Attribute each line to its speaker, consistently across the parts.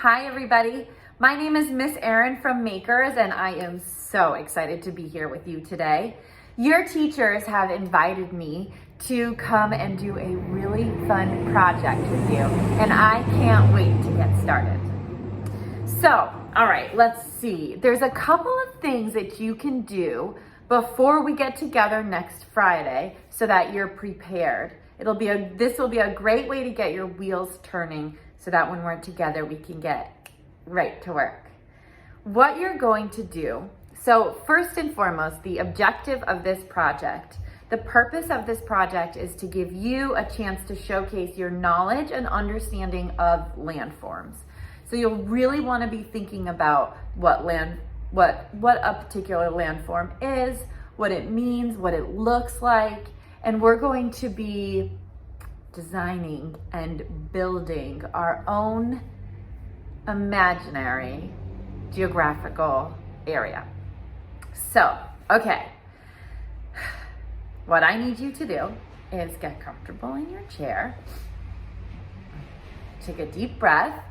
Speaker 1: Hi everybody, my name is Miss Erin from Makers and I am so excited to be here with you today. Your teachers have invited me to come and do a really fun project with you and I can't wait to get started. So, all right, let's see. There's a couple of things that you can do before we get together next Friday so that you're prepared. This will be a great way to get your wheels turning so that when we're together, we can get right to work. What you're going to do, so first and foremost, the objective of this project, the purpose of this project is to give you a chance to showcase your knowledge and understanding of landforms. So you'll really want to be thinking about what a particular landform is, what it means, what it looks like, and we're going to be designing and building our own imaginary geographical area. So, okay, what I need you to do is get comfortable in your chair, take a deep breath,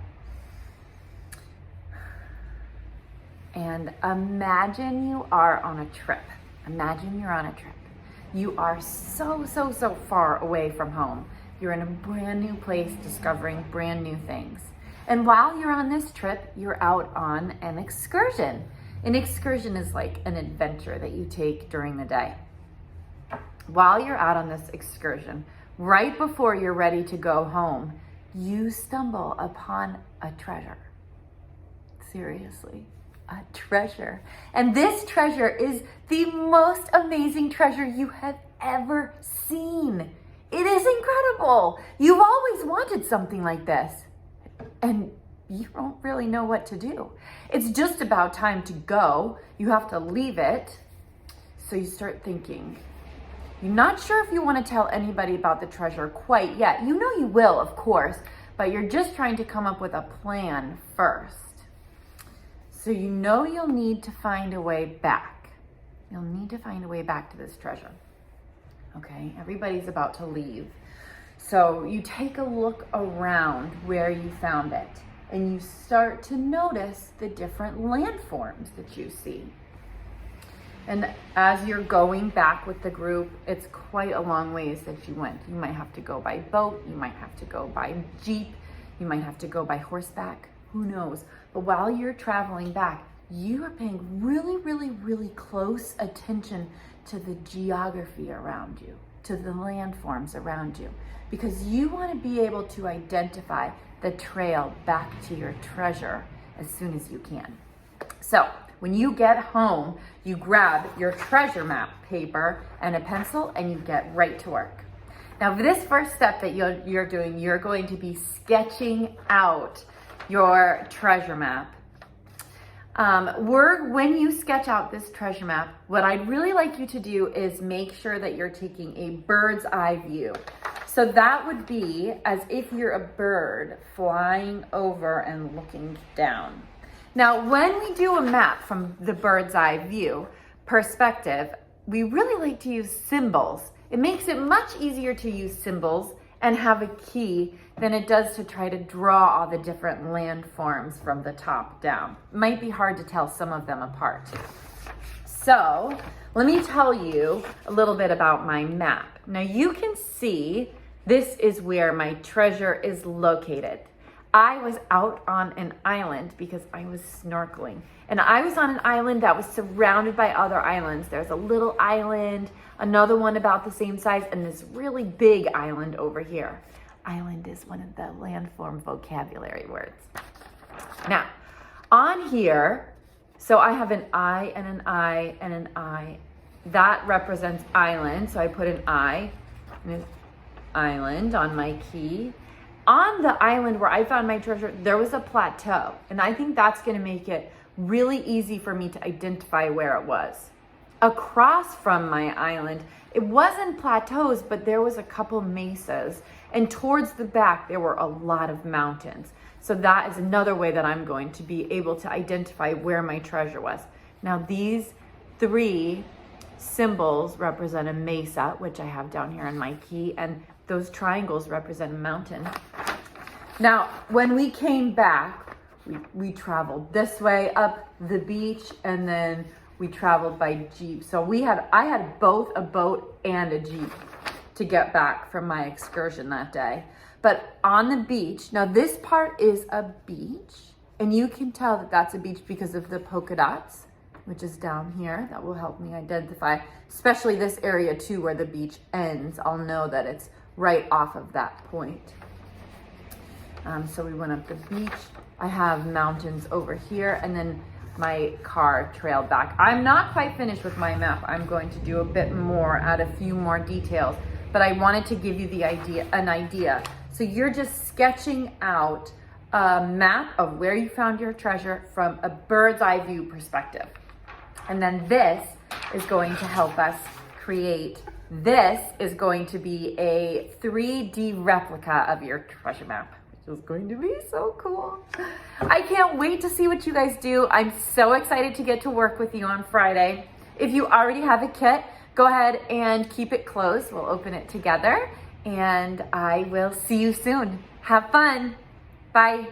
Speaker 1: and imagine you are on a trip. Imagine you're on a trip. You are so far away from home. You're in a brand new place, discovering brand new things. And while you're on this trip, you're out on an excursion. An excursion is like an adventure that you take during the day. While you're out on this excursion, right before you're ready to go home, you stumble upon a treasure. Seriously, a treasure. And this treasure is the most amazing treasure you have ever seen. It is incredible. You've always wanted something like this, and you don't really know what to do. It's just about time to go. You have to leave it. So you start thinking. You're not sure if you want to tell anybody about the treasure quite yet. You know you will, of course, but you're just trying to come up with a plan first. So you know you'll need to find a way back. You'll need to find a way back to this treasure. Okay, everybody's about to leave. So you take a look around where you found it and you start to notice the different landforms that you see. And as you're going back with the group, it's quite a long ways that you went. You might have to go by boat, you might have to go by jeep, you might have to go by horseback, who knows? But while you're traveling back, you are paying really close attention to the geography around you, to the landforms around you, because you want to be able to identify the trail back to your treasure as soon as you can. So when you get home, you grab your treasure map paper and a pencil and you get right to work. Now for this first step that you're doing, you're going to be sketching out your treasure map. When you sketch out this treasure map, what I'd really like you to do is make sure that you're taking a bird's eye view. So that would be as if you're a bird flying over and looking down. Now, when we do a map from the bird's eye view perspective, we really like to use symbols. It makes it much easier to use symbols and have a key than it does to try to draw all the different landforms from the top down. It might be hard to tell some of them apart. So let me tell you a little bit about my map. Now you can see this is where my treasure is located. I was out on an island because I was snorkeling. And I was on an island that was surrounded by other islands. There's a little island, another one about the same size, and this really big island over here. Island is one of the landform vocabulary words. Now, on here, so I have an I and an I and an I. That represents island, so I put an I and an island on my key. On the island where I found my treasure, there was a plateau, and I think that's gonna make it really easy for me to identify where it was. Across from my island, it wasn't plateaus, but there was a couple mesas, and towards the back, there were a lot of mountains. So that is another way that I'm going to be able to identify where my treasure was. Now these three symbols represent a mesa, which I have down here on my key, and those triangles represent a mountain. Now, when we came back, we traveled this way up the beach, and then we traveled by Jeep. So I had both a boat and a Jeep to get back from my excursion that day. But on the beach, now this part is a beach, and you can tell that that's a beach because of the polka dots, which is down here. That will help me identify, especially this area too, where the beach ends. I'll know that it's right off of that point. So we went up the beach. I have mountains over here, and then my car trailed back. I'm not quite finished with my map. I'm going to do a bit more, add a few more details, but I wanted to give you an idea. So you're just sketching out a map of where you found your treasure from a bird's eye view perspective. And then this is going to help us create, this is going to be a 3D replica of your treasure map, which is going to be so cool. I can't wait to see what you guys do. I'm so excited to get to work with you on Friday. If you already have a kit, go ahead and keep it closed. We'll open it together, and I will see you soon. Have fun. Bye.